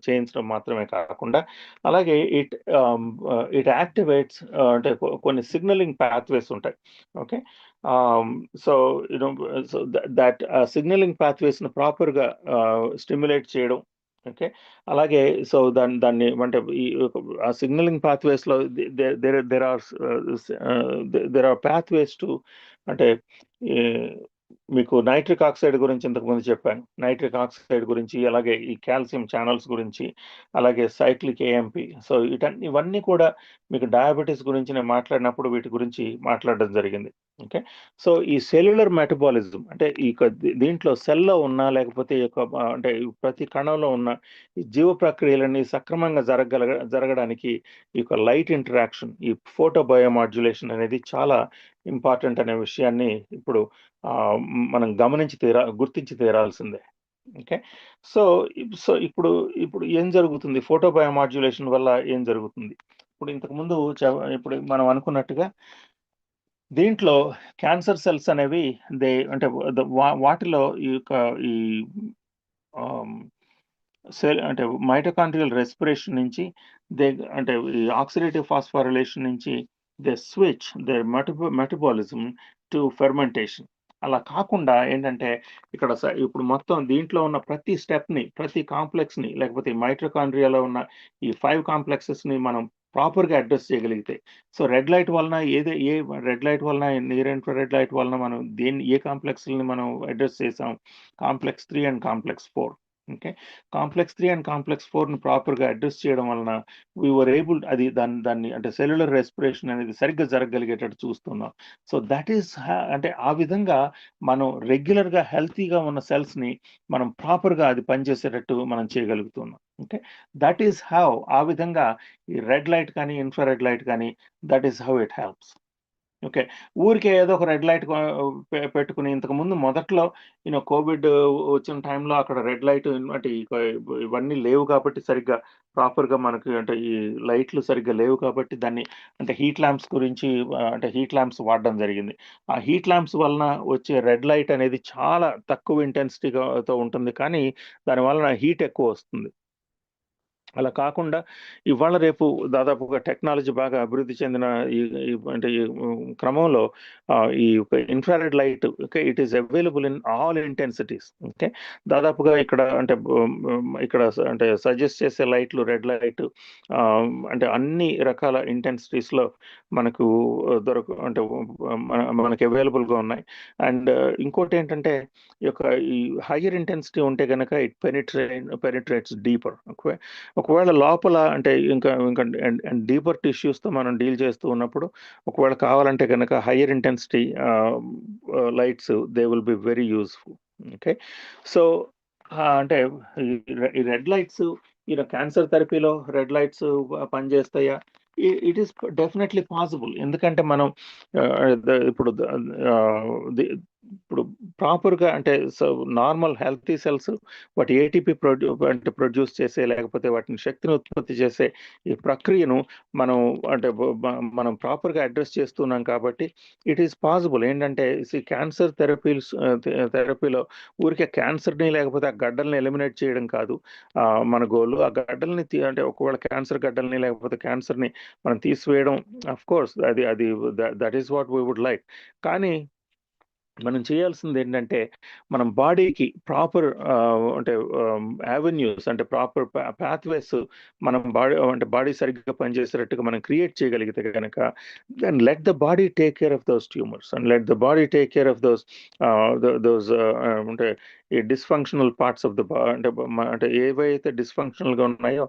చేయించడం మాత్రమే కాకుండా అలాగే ఇట్ యాక్టివేట్స్ అంటే కొన్ని సిగ్నలింగ్ పాత్వేస్ ఉంటాయి. Okay, so you know so that signalling పాత్వేస్ని ప్రాపర్గా స్టిమ్యులేట్ చేయడం. ఓకే, అలాగే సో దాన్ని అంటే ఈ ఆ సిగ్నలింగ్ పాత్వేస్లో దెర్ ఆర్ పాత్వేస్ టు అంటే మీకు నైట్రిక్ ఆక్సైడ్ గురించి ఇంతకుముందు చెప్పాను, నైట్రిక్ ఆక్సైడ్ గురించి, అలాగే ఈ కాల్షియం ఛానల్స్ గురించి, అలాగే సైక్లిక్ ఏఎంపి. సో ఇవన్నీ కూడా మీకు డయాబెటీస్ గురించి నేను మాట్లాడినప్పుడు వీటి గురించి మాట్లాడడం జరిగింది. ఓకే, సో ఈ సెల్యులర్ మెటబాలిజం అంటే ఈ దీంట్లో సెల్లో ఉన్న లేకపోతే అంటే ప్రతి కణంలో ఉన్న ఈ జీవ ప్రక్రియలన్నీ సక్రమంగా జరగడానికి ఈ లైట్ ఇంటరాక్షన్, ఈ ఫోటో బయోమాడ్యులేషన్ అనేది చాలా ఇంపార్టెంట్ అనే విషయాన్ని ఇప్పుడు మనం గుర్తించి తీరాల్సిందే. ఓకే, సో సో ఇప్పుడు ఇప్పుడు ఏం జరుగుతుంది, ఫోటో బయోమాడ్యులేషన్ వల్ల ఏం జరుగుతుంది, ఇప్పుడు ఇంతకుముందు ఇప్పుడు మనం అనుకున్నట్టుగా దీంట్లో క్యాన్సర్ సెల్స్ అనేవి అంటే వాటిలో ఈ సెల్ అంటే మైటోకాండ్రియల్ రెస్పిరేషన్ నుంచి అంటే ఈ ఆక్సిడేటివ్ ఫాస్ఫోరిలేషన్ నుంచి they switch they metabolism to fermentation. అలా కాకుండా ఏంటంటే ఇక్కడ ఇప్పుడు మొత్తం దీంట్లో ఉన్న ప్రతి స్టెప్ని, ప్రతి కాంప్లెక్స్ని, లేకపోతే మైటోకాండ్రియాలో ఉన్న ఈ 5 కాంప్లెక్సెస్ని మనం ప్రాపర్గా అడ్రస్ చేయగలిగితే, సో రెడ్ లైట్ వలన ఏ రెడ్ లైట్ వలన నియర్ ఇన్ఫ్రారెడ్ లైట్ వలన మనం ఏ కాంప్లెక్స్ని మనం అడ్రస్ చేసాం, complex 3 and complex 4. Okay, complex 3 and complex 4ని ప్రాపర్గా అడ్రస్ చేయడం వలన వీఆర్ ఏబుల్ అది దాన్ని అంటే సెల్యులర్ రెస్పిరేషన్ అనేది సరిగ్గా జరగగలిగేటట్టు చూస్తున్నాం. సో దట్ ఈస్ అంటే ఆ విధంగా మనం రెగ్యులర్గా హెల్తీగా ఉన్న సెల్స్ని మనం ప్రాపర్గా అది పనిచేసేటట్టు మనం చేయగలుగుతున్నాం. ఓకే, దట్ ఈస్ హౌ ఆ విధంగా ఈ రెడ్ లైట్ కానీ ఇన్ఫ్రారెడ్ లైట్ కానీ that is how it helps. Okay, ఊరికే ఏదో ఒక రెడ్ లైట్ పెట్టుకుని ఇంతకుముందు మొదట్లో కోవిడ్ వచ్చిన టైంలో అక్కడ రెడ్ లైట్ అంటే ఇవన్నీ లేవు కాబట్టి సరిగ్గా ప్రాపర్గా మనకి అంటే ఈ లైట్లు సరిగ్గా లేవు కాబట్టి దాన్ని అంటే హీట్ ల్యాంప్స్ గురించి అంటే హీట్ ల్యాంప్స్ వాడడం జరిగింది. ఆ హీట్ ల్యాంప్స్ వలన వచ్చే రెడ్ లైట్ అనేది చాలా తక్కువ ఇంటెన్సిటీతో ఉంటుంది, కానీ దానివలన హీట్ ఎక్కువ వస్తుంది. అలా కాకుండా ఇవాళ రేపు దాదాపుగా టెక్నాలజీ బాగా అభివృద్ధి చెందిన అంటే ఈ క్రమంలో ఈ infrared light okay it is available in all intensities. Okay, దాదాపుగా ఇక్కడ అంటే సజెస్ట్ చేసే లైట్లు రెడ్ లైట్ అంటే అన్ని రకాల ఇంటెన్సిటీస్లో మనకు అంటే మనకి అవైలబుల్గా ఉన్నాయి. అండ్ ఇంకోటి ఏంటంటే ఈ హయ్యర్ ఇంటెన్సిటీ ఉంటే కనుక ఇట్ పెనిట్రేట్స్ డీపర్. ఓకే, ఒకవేళ లోపల అంటే ఇంకా డీపర్ టిష్యూస్తో మనం డీల్ చేస్తూ ఉన్నప్పుడు ఒకవేళ కావాలంటే కనుక higher intensity lights they will be very useful. Okay. So అంటే ఈ రెడ్ లైట్స్ క్యాన్సర్ థెరపీలో రెడ్ లైట్స్ పనిచేస్తాయా? It is definitely possible. ఎందుకంటే మనం ఆ, ఇప్పుడు ఇప్పుడు ప్రాపర్గా అంటే సో నార్మల్ హెల్తీ సెల్స్ వాటి ఏటీపీ అంటే ప్రొడ్యూస్ చేసే లేకపోతే వాటిని శక్తిని ఉత్పత్తి చేసే ఈ ప్రక్రియను మనం అంటే మనం ప్రాపర్గా అడ్రస్ చేస్తున్నాం కాబట్టి ఇట్ ఈస్ పాసిబుల్. ఏంటంటే క్యాన్సర్ థెరపీలో ఊరికే క్యాన్సర్ని లేకపోతే ఆ గడ్డల్ని ఎలిమినేట్ చేయడం కాదు మన గోల్. ఆ గడ్డల్ని అంటే ఒకవేళ క్యాన్సర్ గడ్డల్ని లేకపోతే క్యాన్సర్ని మనం తీసివేయడం, అఫ్ కోర్స్ అది అది that is what we would like. కానీ మనం చేయాల్సింది ఏంటంటే మనం బాడీకి ప్రాపర్ అంటే యావెన్యూస్ అంటే ప్రాపర్ పాత్వేస్ మనం బాడీ సరిగ్గా పనిచేసేటట్టుగా మనం క్రియేట్ చేయగలిగితే కనుక then let the body take care of those tumours and let the body take care of those అంటే ఈ డిస్ఫంక్షనల్ పార్ట్స్ ఆఫ్ ద అంటే ఏవైతే డిస్ఫంక్షనల్గా ఉన్నాయో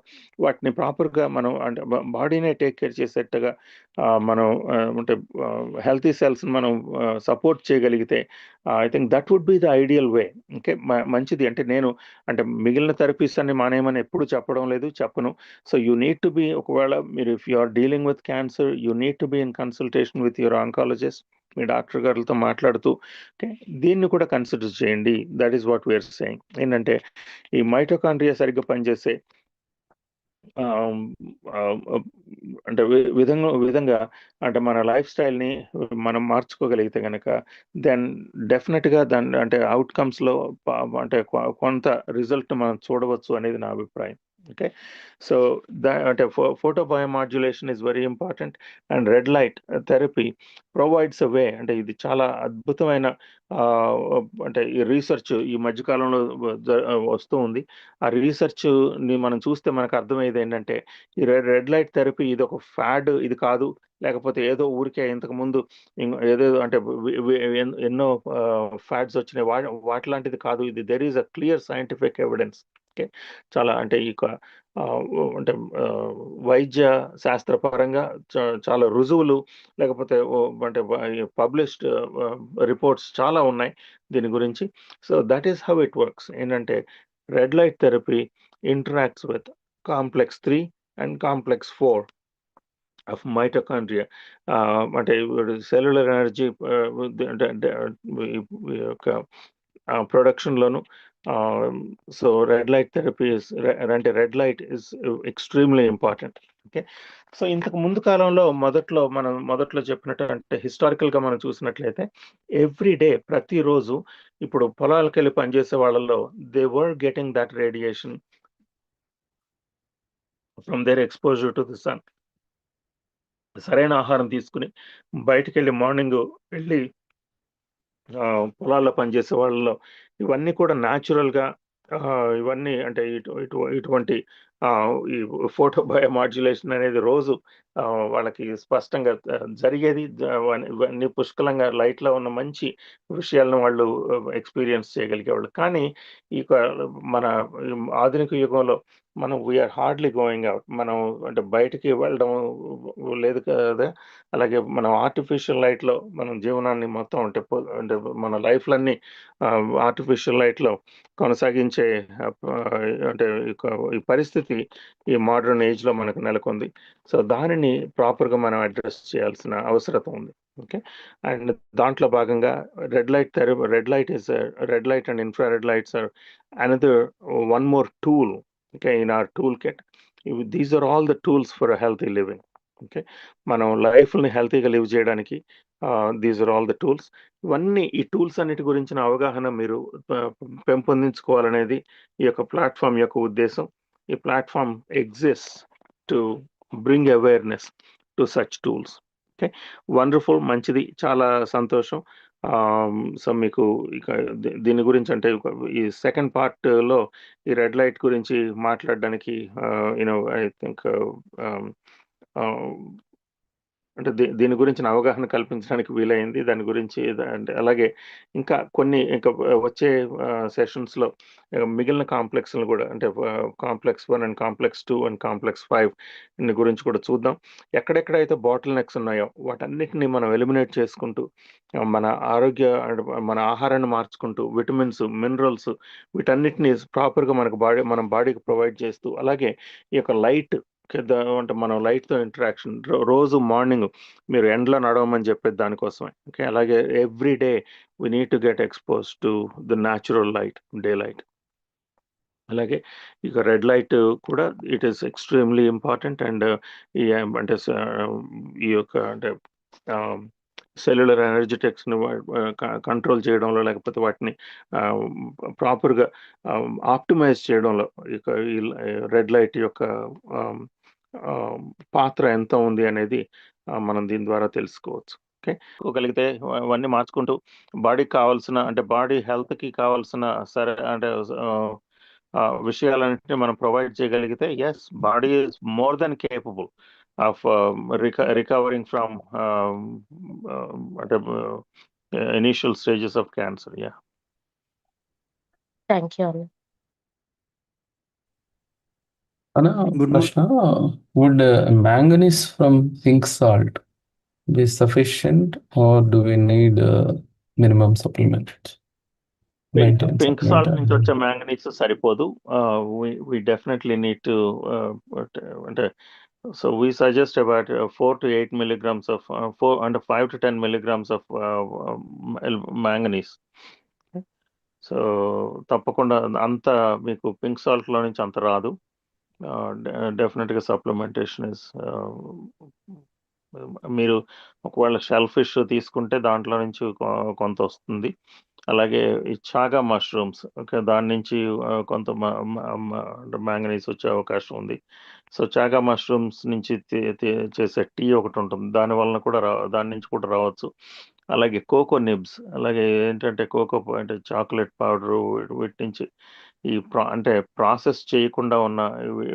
వాటిని ప్రాపర్గా మనం అంటే బాడీనే టేక్ కేర్ చేసేట్టుగా మనం అంటే హెల్తీ సెల్స్ మనం సపోర్ట్ చేయగలిగితే I think that would be the ideal way. Okay, మంచిది. అంటే నేను అంటే మిగిలిన థెరపీస్ అన్ని మానేయమని ఎప్పుడు చెప్పడం లేదు, చెప్పను. So you need to be, ఒకవేళ మీరు if you are dealing with cancer you need to be in consultation with your oncologist. మీ డాక్టర్ గారితో మాట్లాడుతూ ఓకే దీన్ని కూడా కన్సిడర్ చేయండి. That is what we are saying. ఏంటంటే ఈ మైటోకాండ్రియా సరిగ్గా పనిచేసే ఆమ్, ఆమ్, అంటే విధంగా అంటే మన లైఫ్ స్టైల్ని మనం మార్చుకోగలిగితే కనుక దెన్ డెఫినెట్గా దాని అంటే అవుట్కమ్స్లో అంటే కొంత రిజల్ట్ మనం చూడవచ్చు అనేది నా అభిప్రాయం. ఓకే. సో అంటే photobiomodulation is very important and red light therapy provides a way. అంటే ఇది చాలా అద్భుతమైన ఆ, అంటే ఈ రీసెర్చ్ ఈ మధ్యకాలంలో వస్తూ ఉంది. ఆ రీసెర్చ్ ని మనం చూస్తే మనకు అర్థమయ్యేది ఏంటంటే ఈ రెడ్ లైట్ థెరపీ ఇది ఒక ఫ్యాడ్ ఇది కాదు, లేకపోతే ఏదో ఊరికే ఇంతకు ముందు ఏదో అంటే ఎన్నో ఫ్యాడ్స్ వచ్చినాయి వాటి లాంటిది కాదు. ఇది there is a clear scientific evidence. Okay, చాలా అంటే ఆ, అంటే వైద్య శాస్త్రపరంగా చాలా రుజువులు లేకపోతే అంటే పబ్లిష్డ్ రిపోర్ట్స్ చాలా ఉన్నాయి దీని గురించి. So that is how it works. ఏంటంటే red light therapy interacts with complex 3 and complex 4 of mitochondria. అంటే సెల్యులర్ ఎనర్జీ యొక్క ప్రొడక్షన్లోను. సో రెడ్ లైట్ థెరపీ అంటే red light is extremely important. Okay. So ఇంతకు ముందు కాలంలో మొదట్లో చెప్పినట్టు అంటే హిస్టారికల్గా మనం చూసినట్లయితే ఎవ్రీ డే ప్రతిరోజు ఇప్పుడు పొలాలకు వెళ్ళి పనిచేసే వాళ్ళలో they were getting that radiation from their exposure to the sun. సరైన ఆహారం తీసుకుని బయటికి వెళ్ళి మార్నింగ్ వెళ్ళి పొలాల్లో పనిచేసే వాళ్ళలో ఇవన్నీ కూడా న్యాచురల్గా ఇవన్నీ అంటే ఇటువంటి ఈ ఫోటో బయోమాడ్యులేషన్ అనేది రోజు వాళ్ళకి స్పష్టంగా జరిగేది. ఇవన్నీ పుష్కలంగా లైట్లో ఉన్న మంచి విషయాలను వాళ్ళు ఎక్స్పీరియన్స్ చేయగలిగేవాళ్ళు. కానీ ఈ మన ఆధునిక యుగంలో మనం వీఆర్ హార్డ్లీ గోయింగ్ అవుట్. మనం అంటే బయటికి వెళ్ళడం లేదు కదా. అలాగే మనం ఆర్టిఫిషియల్ లైట్లో మనం జీవనాన్ని మొత్తం అంటే మన లైఫ్లన్నీ ఆర్టిఫిషియల్ లైట్లో కొనసాగించే అంటే ఈ పరిస్థితి ఈ మోడర్న్ ఏజ్లో మనకు నెలకొంది. సో దానిని ప్రాపర్గా మనం అడ్రస్ చేయాల్సిన అవసరం ఉంది. ఓకే. అండ్ దాంట్లో భాగంగా red light and infrared lights are another one more tool okay in our toolkit. These are all the tools for a healthy living. Okay, మనం లైఫ్ని హెల్తీగా లివ్ చేయడానికి these are all the tools. ఇవన్నీ ఈ tools అన్నిటి గురించిన అవగాహన మీరు పెంపొందించుకోవాలనేది ఈ యొక్క ప్లాట్ఫామ్ యొక్క ఉద్దేశం. ఈ platform exist to bring awareness to such tools. Okay, wonderful, మంచిది, చాలా సంతోషం. సో మీకు ఇక దీని గురించి అంటే ఈ సెకండ్ పార్ట్లో ఈ రెడ్ లైట్ గురించి మాట్లాడడానికి ఐ థింక్ అంటే దీని గురించిన అవగాహన కల్పించడానికి వీలైంది. దాని గురించి అంటే అలాగే ఇంకా కొన్ని వచ్చే సెషన్స్‌లో మిగిలిన కాంప్లెక్స్‌లను కూడా అంటే complex 1 and complex 2 and complex 5 గురించి కూడా చూద్దాం. ఎక్కడెక్కడైతే బాటిల్ నెక్స్ ఉన్నాయో వాటన్నిటిని మనం ఎలిమినేట్ చేసుకుంటూ మన మన ఆహారాన్ని మార్చుకుంటూ విటమిన్స్, మినరల్స్ వీటన్నిటిని ప్రాపర్‌గా మన బాడీకి ప్రొవైడ్ చేస్తూ అలాగే ఈ యొక్క లైట్ అంటే మనం లైట్‌తో ఇంటరాక్షన్ రోజు మార్నింగ్ మీరు ఎండలో నడవమని చెప్పేది దానికోసమే. ఓకే. అలాగే every day we need to get exposed to the natural light, day light. అలాగే ఇక రెడ్ లైట్ కూడా it is extremely important and ఈ అంటే ఈ యొక్క అంటే సెల్యులర్ ఎనర్జిటిక్స్‌ని కంట్రోల్ చేయడంలో లేకపోతే వాటిని ఆహ్, ప్రాపర్‌గా ఆప్టిమైజ్ చేయడంలో ఇక ఈ రెడ్ లైట్ యొక్క ఆహ్, ఆహ్, పాత్ర ఎంత ఉంది అనేది మనం దీని ద్వారా తెలుసుకోవచ్చు. ఓకే. చేసుకోగలిగితే అవన్నీ మార్చుకుంటూ బాడీకి కావాల్సిన అంటే బాడీ హెల్త్‌కి కావాల్సిన సరే అంటే విషయాలన్నిటిని మనం ప్రొవైడ్ చేయగలిగితే yes body is more than capable of recovering from అంటే initial stages of cancer. Yeah! Thank you అన్న. అన్న Good ప్రశ్న, would manganese from pink salt be sufficient or do we need minimum supplement? Maintain pink supplement. Salt నుంచి వచ్చే manganese సరిపోదు. We definitely need to అంటే so we suggest about 4 to 8 milligrams of 5 to 10 milligrams of manganese. So తప్పకుండా అంత మీకు pink సాల్ట్‌లో నుంచి అంత రాదు. డెఫినెట్‌గా సప్లిమెంటేషన్ ఇస్ మీరు ఒకవేళ షెల్ ఫిష్ తీసుకుంటే దాంట్లో నుంచి కొంత వస్తుంది. అలాగే ఈ చాగా మష్రూమ్స్ ఓకే. దాని నుంచి కొంత మ్యాంగనీస్ వచ్చే అవకాశం ఉంది. సో చాగా మష్రూమ్స్ నుంచి చేసే టీ ఒకటి ఉంటుంది. దాని వలన కూడా దాని నుంచి కూడా రావచ్చు. అలాగే కోకో నిబ్స్ అలాగే ఏంటంటే అంటే చాక్లెట్ పౌడరు వీటి నుంచి అంటే ప్రాసెస్ చేయకుండా ఉన్న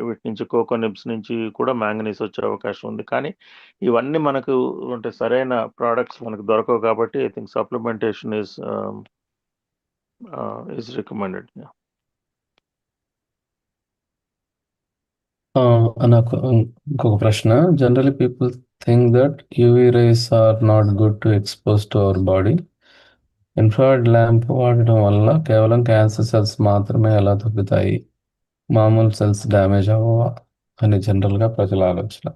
వీటి నుంచి కోకో నిబ్స్ నుంచి కూడా మ్యాంగనీస్ వచ్చే అవకాశం ఉంది. కానీ ఇవన్నీ మనకు అంటే సరైన ప్రొడక్ట్స్ మనకు దొరకవు కాబట్టి I think supplementation is recommended. నాకు ఇంకొక ప్రశ్న, generally people think that UV rays are not good to expose to our body. Infrared lamp వాడడం వల్ల కేవలం క్యాన్సర్ సెల్స్ మాత్రమే ఎలా తగ్గుతాయి, మామూలు సెల్స్ డ్యామేజ్ అవ్వవా అని జనరల్గా ప్రజల ఆలోచన.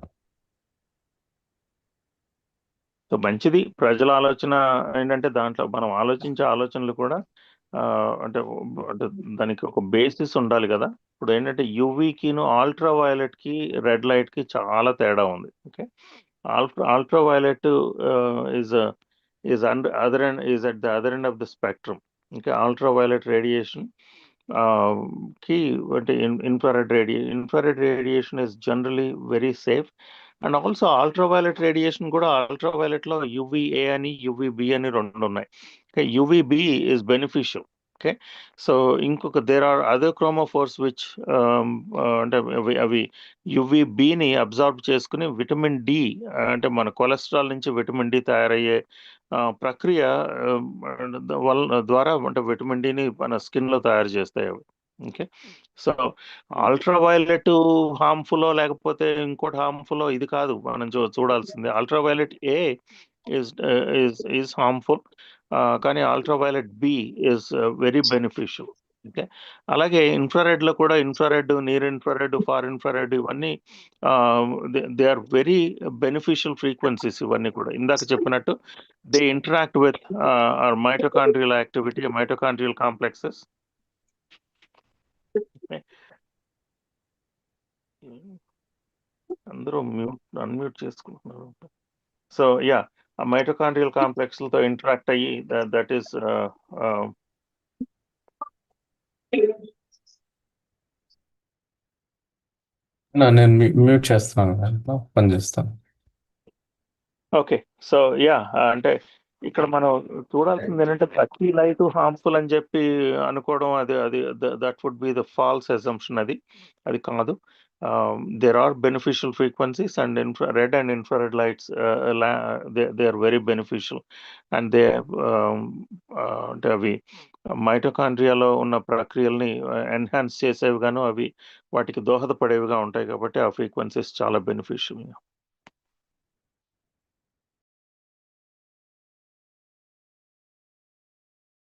సో మంచిది. ప్రజల ఆలోచన ఏంటంటే దాంట్లో మనం ఆలోచించే ఆలోచనలు కూడా అంటే అంటే దానికి ఒక బేసిస్ ఉండాలి కదా. ఇప్పుడు ఏంటంటే యూవీకిను అల్ట్రా వైలెట్‌కి, రెడ్ లైట్‌కి చాలా తేడా ఉంది. Okay. Ultraviolet is at the other end of the spectrum. Okay. Ultraviolet radiation కి అంటే infrared radiation is generally very safe. And also ultraviolet radiation కూడా అల్ట్రా వైలెట్‌లో యూవీఏ అని, యూవీబీ అని 2 ఉన్నాయి. Okay. UVB is beneficial. Okay. So ఇంకొక there are other chromophores which అంటే అవి యూవీబీని అబ్జార్బ్ చేసుకుని విటమిన్ డి అంటే మన కొలెస్ట్రాల్ నుంచి విటమిన్ డి తయారయ్యే ప్రక్రియ ద్వారా అంటే విటమిన్ డిని మన స్కిన్‌లో తయారు చేస్తాయి అవి. ఓకే. సో అల్ట్రా వైలెట్ హార్మ్‌ఫుల్లో లేకపోతే ఇంకోటి హార్మ్‌ఫుల్లో ఇది కాదు మనం చూడాల్సింది. Ultraviolet A is harmful. కానీ ultraviolet B is very beneficial. Okay. అలాగే ఇన్ఫ్రారెడ్‌లో కూడా నియర్ ఇన్ఫ్రారెడ్, ఫార్ ఇన్ఫ్రారెడ్ ఇవన్నీ they are very beneficial frequencies ఇవన్నీ కూడా. ఇందాక చెప్పినట్టు they interact with our mitochondrial activity, mitochondrial complexes. అందరూ అన్మ్యూట్ చేసుకుంటున్నారు. So yeah! ఆ మైటోకాండ్రియల్ కాంప్లెక్స్‌లతో ఇంటరాక్ట్ అయ్యి దట్ ఈస్ నేను మ్యూట్ చేస్తున్నాను, పని చేస్తాను. ఓకే. So yeah! అంటే ఇక్కడ మనం చూడాల్సింది ఏంటంటే ప్రతి లైట్ హార్మ్ఫుల్ అని చెప్పి అనుకోవడం అది that would be the false assumption. అది కాదు. There are beneficial frequencies and red and infrared lights they are very beneficial and they అంటే అవి మైటోకాండ్రియాలో ఉన్న ప్రక్రియల్ని ఎన్హాన్స్ చేసేవిగాను అవి వాటికి దోహదపడేవిగా ఉంటాయి కాబట్టి ఆ ఫ్రీక్వెన్సీస్ చాలా బెనిఫిషియల్.